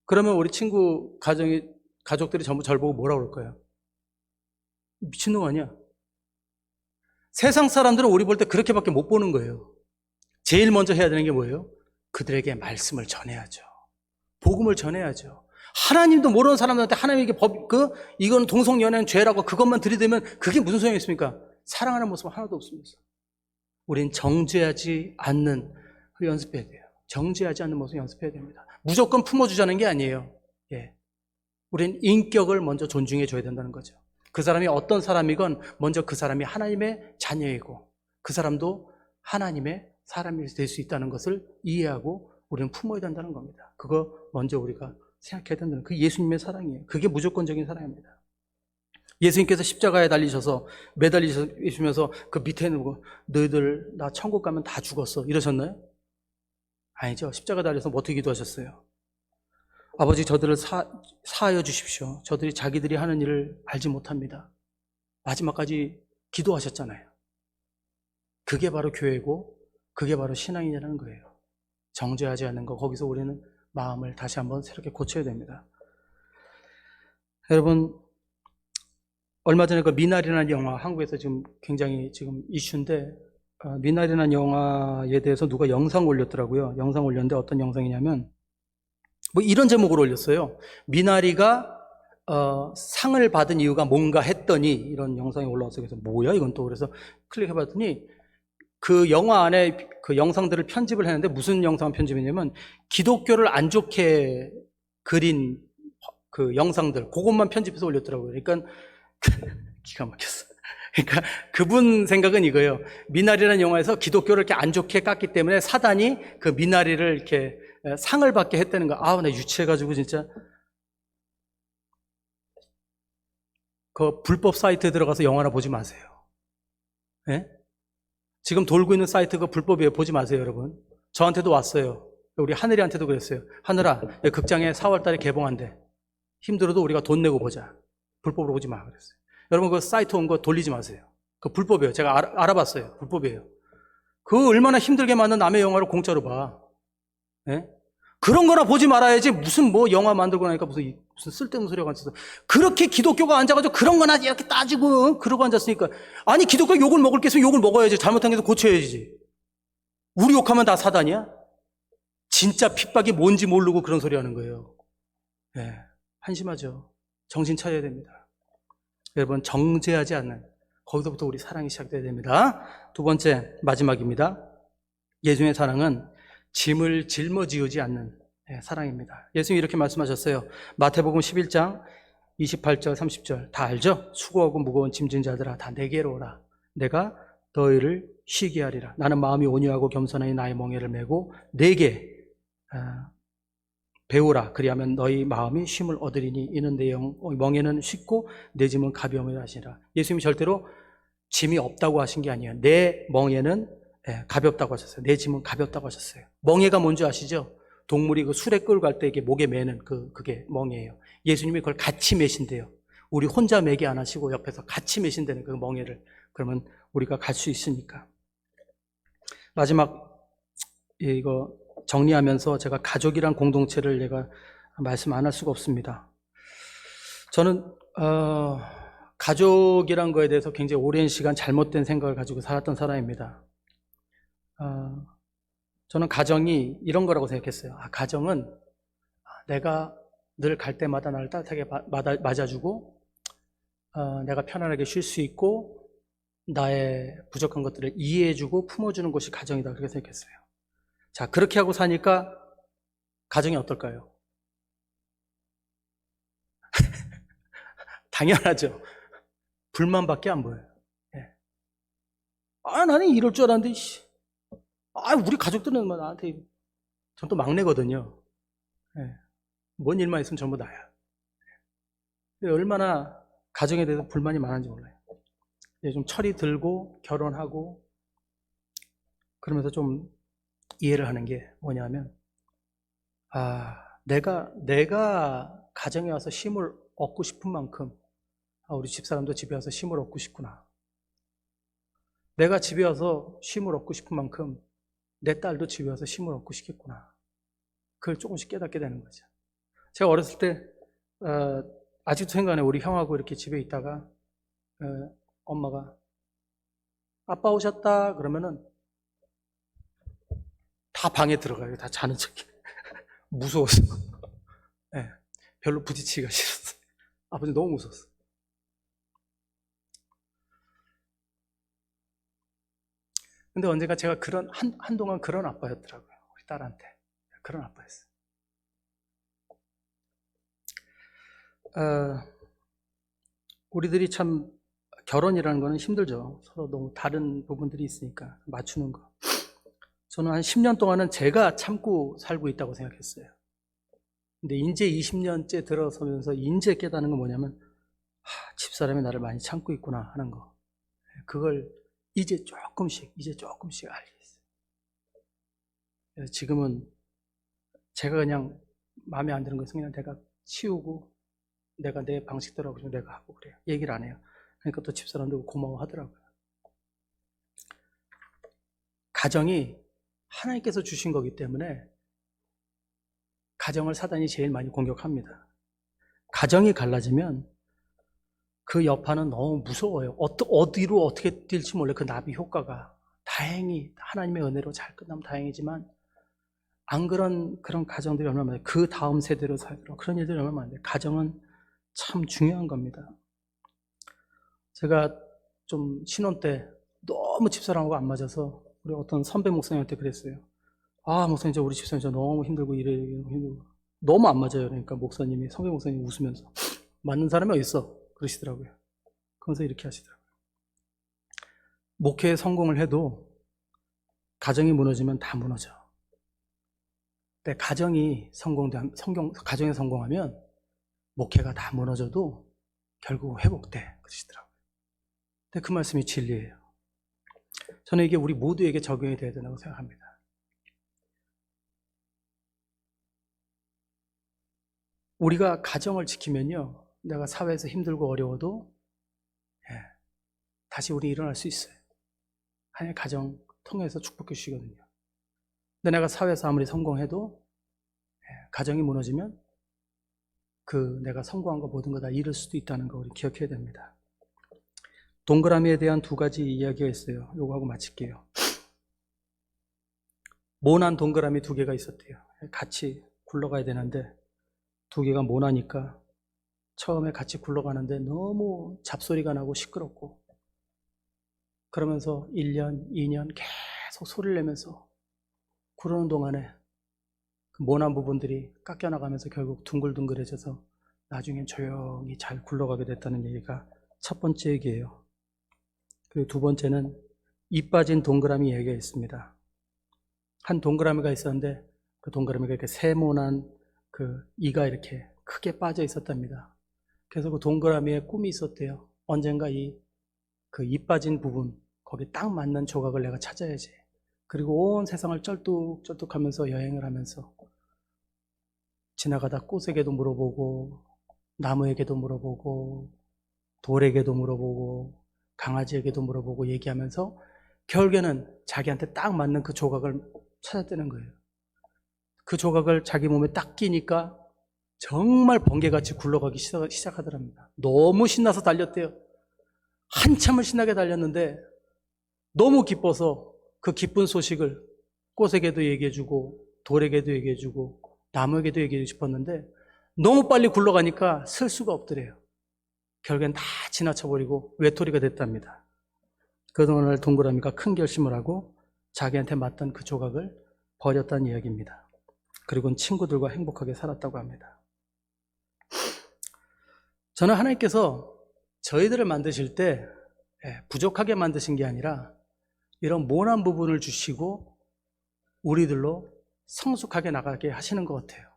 그러면 우리 친구 가족들이 전부 저를 보고 뭐라고 그럴까요? 미친놈 아니야? 세상 사람들은 우리 볼 때 그렇게밖에 못 보는 거예요. 제일 먼저 해야 되는 게 뭐예요? 그들에게 말씀을 전해야죠. 복음을 전해야죠. 하나님도 모르는 사람들한테 하나님에게 이건 동성연애는 죄라고 그것만 들이대면 그게 무슨 소용이 있습니까? 사랑하는 모습은 하나도 없습니다. 우린 정죄하지 않는 걸 연습해야 돼요. 정죄하지 않는 모습을 연습해야 됩니다. 무조건 품어주자는 게 아니에요. 우린 인격을 먼저 존중해 줘야 된다는 거죠. 그 사람이 어떤 사람이건 먼저 그 사람이 하나님의 자녀이고 그 사람도 하나님의 사람이 될 수 있다는 것을 이해하고 우리는 품어야 된다는 겁니다. 그거 먼저 우리가 생각해야 된다는, 그 예수님의 사랑이에요. 그게 무조건적인 사랑입니다. 예수님께서 십자가에 달리셔서 매달리시면서 그 밑에는 뭐 너희들 나 천국 가면 다 죽었어 이러셨나요? 아니죠. 십자가 달려서 뭐 어떻게 기도하셨어요? 아버지 저들을 사하여 주십시오. 저들이 자기들이 하는 일을 알지 못합니다. 마지막까지 기도하셨잖아요. 그게 바로 교회고 그게 바로 신앙이라는 거예요. 정죄하지 않는 거. 거기서 우리는 마음을 다시 한번 새롭게 고쳐야 됩니다. 여러분, 얼마 전에 그 미나리라는 영화, 한국에서 지금 굉장히 지금 이슈인데, 미나리라는 영화에 대해서 누가 영상 올렸더라고요. 영상 올렸는데 어떤 영상이냐면 뭐 이런 제목으로 올렸어요. 미나리가 상을 받은 이유가 뭔가 했더니 이런 영상이 올라왔어요. 그래서 뭐야 이건 또. 그래서 클릭해봤더니 그 영화 안에 그 영상들을 편집을 했는데 무슨 영상 편집이냐면 기독교를 안 좋게 그린 그 영상들, 그것만 편집해서 올렸더라고요. 그러니까 기가 막혔어. 그러니까 그분 생각은 이거예요. 미나리라는 영화에서 기독교를 이렇게 안 좋게 깠기 때문에 사단이 그 미나리를 이렇게 상을 받게 했다는 거. 아, 나 유치해가지고 진짜. 그 불법 사이트에 들어가서 영화나 보지 마세요. 예? 지금 돌고 있는 사이트가 불법이에요. 보지 마세요, 여러분. 저한테도 왔어요. 우리 하늘이한테도 그랬어요. 하늘아, 극장에 4월 달에 개봉한대. 힘들어도 우리가 돈 내고 보자. 불법으로 보지 마. 그랬어요. 여러분, 그 사이트 온 거 돌리지 마세요. 그 불법이에요. 제가 알아봤어요. 불법이에요. 그 얼마나 힘들게 만든 남의 영화를 공짜로 봐. 예? 그런 거나 보지 말아야지. 무슨 뭐 영화 만들고 나니까 무슨 쓸데없는 소리가 앉아서. 그렇게 기독교가 앉아가지고 그런 거나 이렇게 따지고 그러고 앉았으니까. 아니, 기독교 욕을 먹을 게 있으면 욕을 먹어야지. 잘못한 게 고쳐야지. 우리 욕하면 다 사단이야? 진짜 핍박이 뭔지 모르고 그런 소리 하는 거예요. 예, 한심하죠. 정신 차려야 됩니다. 여러분, 정죄하지 않는, 거기서부터 우리 사랑이 시작돼야 됩니다. 두 번째, 마지막입니다. 예수님의 사랑은 짐을 짊어지우지 않는 사랑입니다. 예수님이 이렇게 말씀하셨어요. 마태복음 11장 28절 30절 다 알죠? 수고하고 무거운 짐진 자들아 다 내게로 오라. 내가 너희를 쉬게 하리라. 나는 마음이 온유하고 겸손하니 나의 멍에를 메고 내게 배우라. 그리하면 너희 마음이 쉼을 얻으리니 이는 내 멍에는 쉽고 내 짐은 가벼움이라 하시니라. 예수님이 절대로 짐이 없다고 하신 게 아니에요. 내 멍에는 가볍다고 하셨어요. 내 짐은 가볍다고 하셨어요. 멍에가 뭔지 아시죠? 동물이 그 수레 끌고 갈 때 이게 목에 매는 그게 멍에예요. 예수님이 그걸 같이 매신대요. 우리 혼자 매게 안 하시고 옆에서 같이 매신다는 그 멍에를. 그러면 우리가 갈 수 있으니까. 마지막 이거 정리하면서 제가 가족이란 공동체를 내가 말씀 안 할 수가 없습니다. 저는 가족이란 거에 대해서 굉장히 오랜 시간 잘못된 생각을 가지고 살았던 사람입니다. 저는 가정이 이런 거라고 생각했어요. 가정은 내가 늘 갈 때마다 나를 따뜻하게 맞아주고 내가 편안하게 쉴 수 있고 나의 부족한 것들을 이해해주고 품어주는 것이 가정이다, 그렇게 생각했어요. 자, 그렇게 하고 사니까 가정이 어떨까요? 당연하죠. 불만밖에 안 보여요. 네. 나는 이럴 줄 알았는데 우리 가족들은 뭐 나한테, 전 또 막내거든요. 네. 뭔 일만 있으면 전부 나야. 얼마나 가정에 대해서 불만이 많은지 몰라요. 좀 철이 들고 결혼하고 그러면서 좀 이해를 하는 게 뭐냐면, 내가 가정에 와서 쉼을 얻고 싶은 만큼 우리 집사람도 집에 와서 쉼을 얻고 싶구나. 내가 집에 와서 쉼을 얻고 싶은 만큼 내 딸도 집에 와서 쉼을 얻고 싶겠구나. 그걸 조금씩 깨닫게 되는 거죠. 제가 어렸을 때 아직도 생각나요. 우리 형하고 이렇게 집에 있다가 엄마가 아빠 오셨다 그러면은 다 방에 들어가요. 다 자는 척. 무서워서. 네, 별로 부딪히기가 싫었어요. 아버지 너무 무서웠어요. 근데 언젠가 제가 한동안 그런 아빠였더라고요. 우리 딸한테. 그런 아빠였어요. 우리들이 참 결혼이라는 거는 힘들죠. 서로 너무 다른 부분들이 있으니까 맞추는 거. 저는 한 10년 동안은 제가 참고 살고 있다고 생각했어요. 근데 이제 20년째 들어서면서 이제 깨닫는 건 뭐냐면, 집사람이 나를 많이 참고 있구나 하는 거. 그걸 이제 조금씩 알게 됐어요. 그래서 지금은 제가 그냥 마음에 안 드는 것은 그냥 내가 치우고 내가 내 방식대로 하고 내가 하고 그래요. 얘기를 안 해요. 그러니까 또 집사람도 고마워하더라고요. 가정이 하나님께서 주신 거기 때문에 가정을 사단이 제일 많이 공격합니다. 가정이 갈라지면 그 여파는 너무 무서워요. 어디로 어떻게 뛸지 몰라요. 그 나비 효과가. 다행히 하나님의 은혜로 잘 끝나면 다행이지만 안 그런 가정들이 얼마나 많아요. 그 다음 세대로 살도록 그런 일들이 얼마나 많아요. 가정은 참 중요한 겁니다. 제가 좀 신혼 때 너무 집사람하고 안 맞아서 우리 어떤 선배 목사님한테 그랬어요. 목사님, 우리 집사님 너무 힘들고 이래요. 힘들고. 너무 안 맞아요. 그러니까 선배 목사님이 웃으면서 맞는 사람이 어디 있어? 그러시더라고요. 그러면서 이렇게 하시더라고요. 목회에 성공을 해도 가정이 무너지면 다 무너져. 근데 가정이 성공하면 목회가 다 무너져도 결국 회복돼. 그러시더라고요. 근데 그 말씀이 진리예요. 저는 이게 우리 모두에게 적용이 돼야 된다고 생각합니다. 우리가 가정을 지키면요, 내가 사회에서 힘들고 어려워도 다시 우리 일어날 수 있어요. 하나님의 가정 통해서 축복해 주시거든요. 근데 내가 사회에서 아무리 성공해도 가정이 무너지면 내가 성공한 거 모든 거 다 잃을 수도 있다는 거 우리 기억해야 됩니다. 동그라미에 대한 두 가지 이야기가 있어요. 요거 하고 마칠게요. 모난 동그라미 두 개가 있었대요. 같이 굴러가야 되는데 두 개가 모나니까 처음에 같이 굴러가는데 너무 잡소리가 나고 시끄럽고 그러면서 1년, 2년 계속 소리를 내면서 구르는 동안에 그 모난 부분들이 깎여나가면서 결국 둥글둥글해져서 나중엔 조용히 잘 굴러가게 됐다는 얘기가 첫 번째 얘기예요. 그리고 두 번째는 이 빠진 동그라미 얘기가 있습니다. 한 동그라미가 있었는데 그 동그라미가 이렇게 세모난 그 이가 이렇게 크게 빠져 있었답니다. 그래서 그 동그라미에 꿈이 있었대요. 언젠가 이 빠진 부분, 거기 딱 맞는 조각을 내가 찾아야지. 그리고 온 세상을 쩔뚝쩔뚝하면서 여행을 하면서 지나가다 꽃에게도 물어보고 나무에게도 물어보고 돌에게도 물어보고 강아지에게도 물어보고 얘기하면서 결국에는 자기한테 딱 맞는 그 조각을 찾았다는 거예요. 그 조각을 자기 몸에 딱 끼니까 정말 번개같이 굴러가기 시작하더랍니다. 너무 신나서 달렸대요. 한참을 신나게 달렸는데 너무 기뻐서 그 기쁜 소식을 꽃에게도 얘기해주고 돌에게도 얘기해주고 나무에게도 얘기해주고 싶었는데 너무 빨리 굴러가니까 쓸 수가 없더래요. 결국엔 다 지나쳐버리고 외톨이가 됐답니다. 그동안 동그라미가 큰 결심을 하고 자기한테 맞던 그 조각을 버렸다는 이야기입니다. 그리고는 친구들과 행복하게 살았다고 합니다. 저는 하나님께서 저희들을 만드실 때 부족하게 만드신 게 아니라 이런 모난 부분을 주시고 우리들로 성숙하게 나가게 하시는 것 같아요.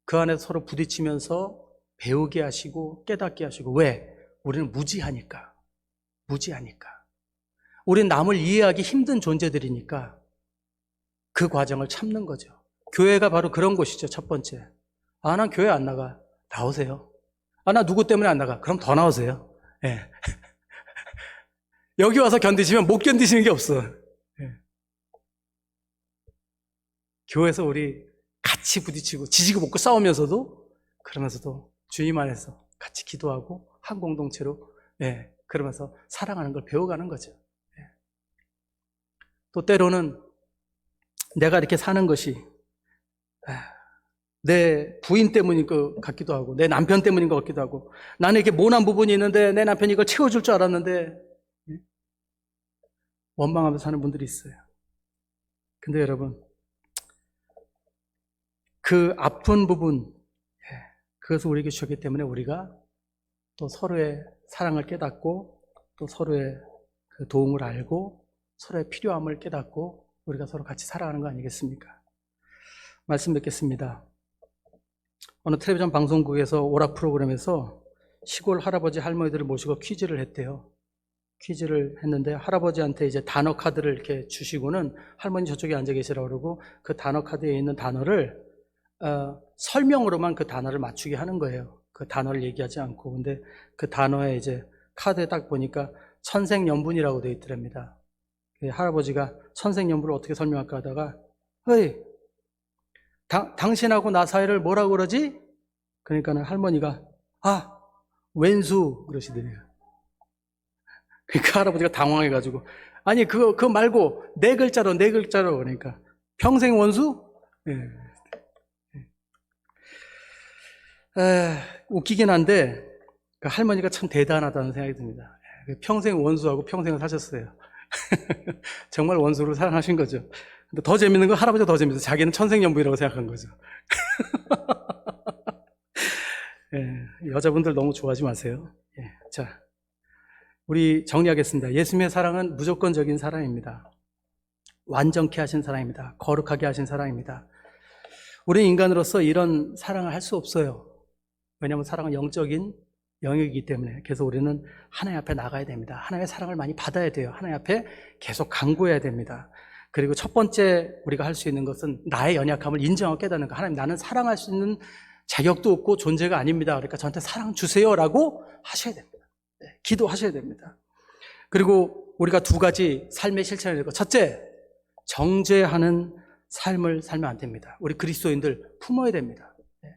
그 안에서 서로 부딪히면서 배우게 하시고 깨닫게 하시고. 왜? 우리는 무지하니까. 우린 남을 이해하기 힘든 존재들이니까 그 과정을 참는 거죠. 교회가 바로 그런 곳이죠. 첫 번째, 난 교회 안 나가. 나오세요. 나 누구 때문에 안 나가. 그럼 더 나오세요. 여기 와서 견디시면 못 견디시는 게 없어. 교회에서 우리 같이 부딪히고 지지고 볶고 싸우면서도 그러면서도 주님 안에서 같이 기도하고 한 공동체로 그러면서 사랑하는 걸 배워가는 거죠. 또 때로는 내가 이렇게 사는 것이 내 부인 때문인 것 같기도 하고 내 남편 때문인 것 같기도 하고 나는 이렇게 모난 부분이 있는데 내 남편이 이걸 채워줄 줄 알았는데 원망하면서 사는 분들이 있어요. 근데 여러분, 그 아픈 부분, 그것을 우리에게 주셨기 때문에 우리가 또 서로의 사랑을 깨닫고 또 서로의 그 도움을 알고 서로의 필요함을 깨닫고 우리가 서로 같이 살아가는 거 아니겠습니까? 말씀 뵙겠습니다. 어느 텔레비전 방송국에서 오락 프로그램에서 시골 할아버지 할머니들을 모시고 퀴즈를 했대요. 퀴즈를 했는데 할아버지한테 이제 단어 카드를 이렇게 주시고는 할머니 저쪽에 앉아 계시라고 그러고 그 단어 카드에 있는 단어를 설명으로만 그 단어를 맞추게 하는 거예요. 그 단어를 얘기하지 않고. 근데 그 단어에 이제 카드에 딱 보니까 천생연분이라고 되어 있더랍니다. 할아버지가 천생연분을 어떻게 설명할까 하다가 어이, 당신하고 나 사이를 뭐라고 그러지? 그러니까는 할머니가 왼수 그러시더래요. 그러니까 할아버지가 당황해가지고 아니 그거 말고 네 글자로 그러니까 평생 원수? 예. 웃기긴 한데 그 할머니가 참 대단하다는 생각이 듭니다. 평생 원수하고 평생을 사셨어요. 정말 원수로 사랑하신 거죠. 근데 더 재밌는 건 할아버지가 더 재밌어요. 자기는 천생연분이라고 생각한 거죠. 예, 여자분들 너무 좋아하지 마세요. 예, 자, 우리 정리하겠습니다. 예수님의 사랑은 무조건적인 사랑입니다. 완전케 하신 사랑입니다. 거룩하게 하신 사랑입니다. 우리 인간으로서 이런 사랑을 할 수 없어요. 왜냐하면 사랑은 영적인 영역이기 때문에. 그래서 우리는 하나님 앞에 나가야 됩니다. 하나님의 사랑을 많이 받아야 돼요. 하나님 앞에 계속 간구해야 됩니다. 그리고 첫 번째 우리가 할 수 있는 것은 나의 연약함을 인정하고 깨닫는 거. 하나님, 나는 사랑할 수 있는 자격도 없고 존재가 아닙니다. 그러니까 저한테 사랑 주세요라고 하셔야 됩니다. 네, 기도하셔야 됩니다. 그리고 우리가 두 가지 삶의 실천을 해야 되고, 첫째, 정죄하는 삶을 살면 안 됩니다. 우리 그리스도인들 품어야 됩니다. 네.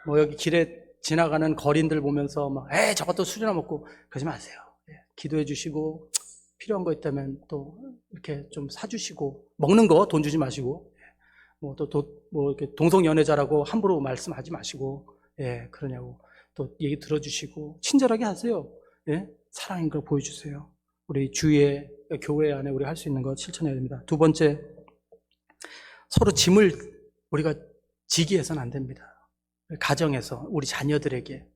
뭐 여기 길에 지나가는 거린들 보면서 저것도 술이나 먹고 그러지 마세요. 네. 기도해 주시고 필요한 거 있다면 또 이렇게 좀 사주시고, 먹는 거 돈 주지 마시고, 이렇게 동성연애자라고 함부로 말씀하지 마시고, 예, 그러냐고 또 얘기 들어주시고 친절하게 하세요. 예, 사랑인 걸 보여주세요. 우리 주위에 교회 안에 우리 할 수 있는 거 실천해야 됩니다. 두 번째, 서로 짐을 우리가 지게 해서는 안 됩니다. 가정에서 우리 자녀들에게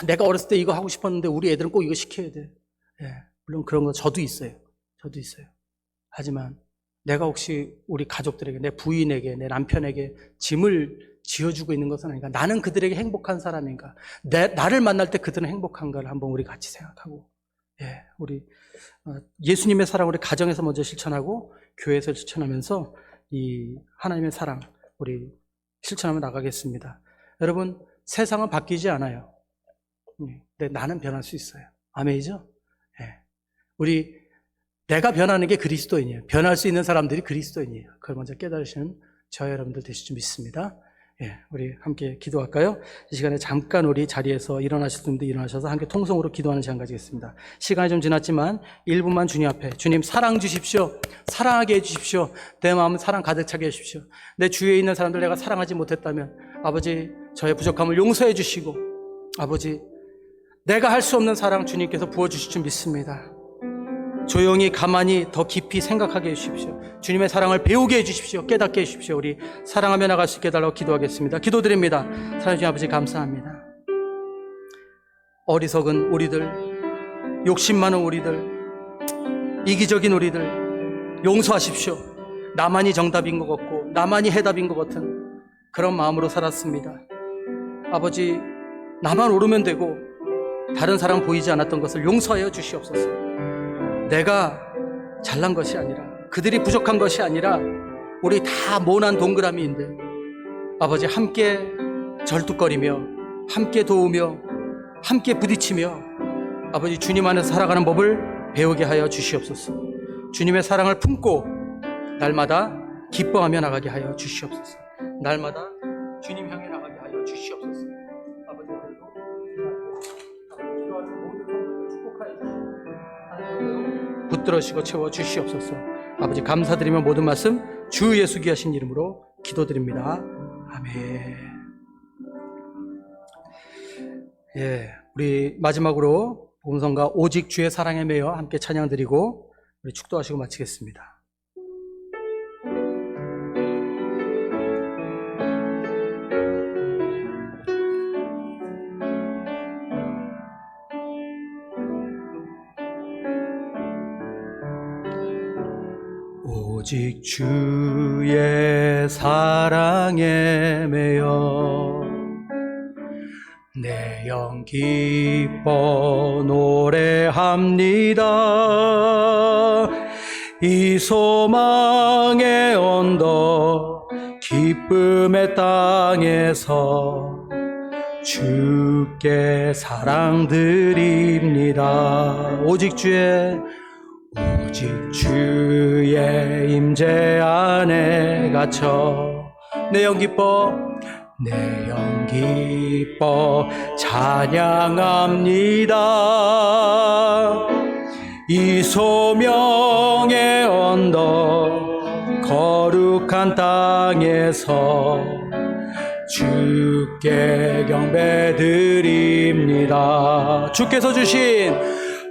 내가 어렸을 때 이거 하고 싶었는데 우리 애들은 꼭 이거 시켜야 돼. 예, 물론 그런 거 저도 있어요. 하지만 내가 혹시 우리 가족들에게, 내 부인에게, 내 남편에게 짐을 지어주고 있는 것은 아닌가? 나는 그들에게 행복한 사람인가? 나를 만날 때 그들은 행복한가를 한번 우리 같이 생각하고, 예, 우리 예수님의 사랑 우리 가정에서 먼저 실천하고 교회에서 실천하면서 이 하나님의 사랑 우리 실천하며 나가겠습니다. 여러분, 세상은 바뀌지 않아요. 근데 나는 변할 수 있어요. 아멘이죠? 예. 내가 변하는 게 그리스도인이에요. 변할 수 있는 사람들이 그리스도인이에요. 그걸 먼저 깨달으시는 저와 여러분들 되실 줄 믿습니다. 예, 우리 함께 기도할까요? 이 시간에 잠깐 우리 자리에서 일어나실 분들 일어나셔서 함께 통성으로 기도하는 시간 가지겠습니다. 시간이 좀 지났지만 1분만 주님 앞에, 주님 사랑 주십시오. 사랑하게 해주십시오. 내 마음 사랑 가득 차게 해주십시오. 내 주위에 있는 사람들 내가 사랑하지 못했다면 아버지 저의 부족함을 용서해 주시고, 아버지 내가 할 수 없는 사랑 주님께서 부어주실 줄 믿습니다. 조용히 가만히 더 깊이 생각하게 해주십시오. 주님의 사랑을 배우게 해주십시오. 깨닫게 해주십시오. 우리 사랑하며 나갈 수 있게 해달라고 기도하겠습니다. 기도드립니다. 사랑하신 아버지 감사합니다. 어리석은 우리들, 욕심 많은 우리들, 이기적인 우리들 용서하십시오. 나만이 정답인 것 같고 나만이 해답인 것 같은 그런 마음으로 살았습니다. 아버지, 나만 오르면 되고 다른 사람 보이지 않았던 것을 용서하여 주시옵소서. 내가 잘난 것이 아니라, 그들이 부족한 것이 아니라 우리 다 모난 동그라미인데 아버지 함께 절뚝거리며 함께 도우며 함께 부딪히며 아버지 주님 안에서 살아가는 법을 배우게 하여 주시옵소서. 주님의 사랑을 품고 날마다 기뻐하며 나가게 하여 주시옵소서. 날마다 주님 향해 나가게 하여 주시옵소서. 아버지 오늘도 기도하는 모든 성도를 축복하여 주시옵소서. 붙들으시고 채워 주시옵소서. 아버지 감사드리며 모든 말씀 주 예수 귀하신 이름으로 기도드립니다. 아멘. 예, 우리 마지막으로 복음성가 오직 주의 사랑에 매여 함께 찬양드리고 우리 축도하시고 마치겠습니다. 오직 주의 사랑에 매여 내 영 기뻐 노래합니다. 이 소망의 언덕 기쁨의 땅에서 주께 사랑드립니다. 오직 주의 임재 안에 갇혀 내 영 기뻐 찬양합니다. 이 소명의 언덕 거룩한 땅에서 주께 경배드립니다.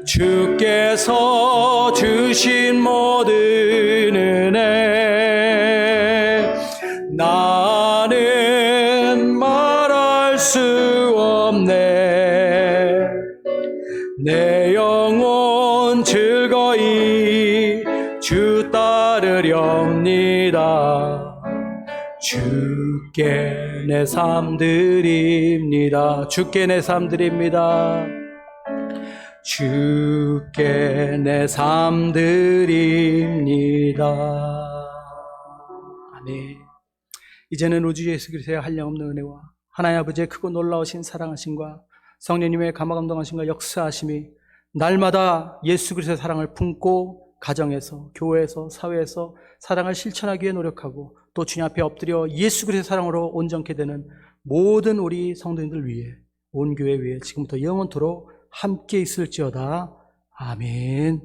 주께서 주신 모든 은혜 나는 말할 수 없네. 내 영혼 즐거이 주 따르렵니다. 주께 내 삶 드립니다. 주께 내 삶 드립니다. 주께 내 삶 드립니다. 아멘. 이제는 우주 예수 그리스도의 한량없는 은혜와 하나님 아버지의 크고 놀라우신 사랑하심과 성령님의 감화감동하심과 역사하심이 날마다 예수 그리스도의 사랑을 품고 가정에서, 교회에서, 사회에서 사랑을 실천하기 위해 노력하고 또 주님 앞에 엎드려 예수 그리스도의 사랑으로 온전케 되는 모든 우리 성도님들 위해, 온 교회 위해 지금부터 영원토록 함께 있을지어다. 아멘.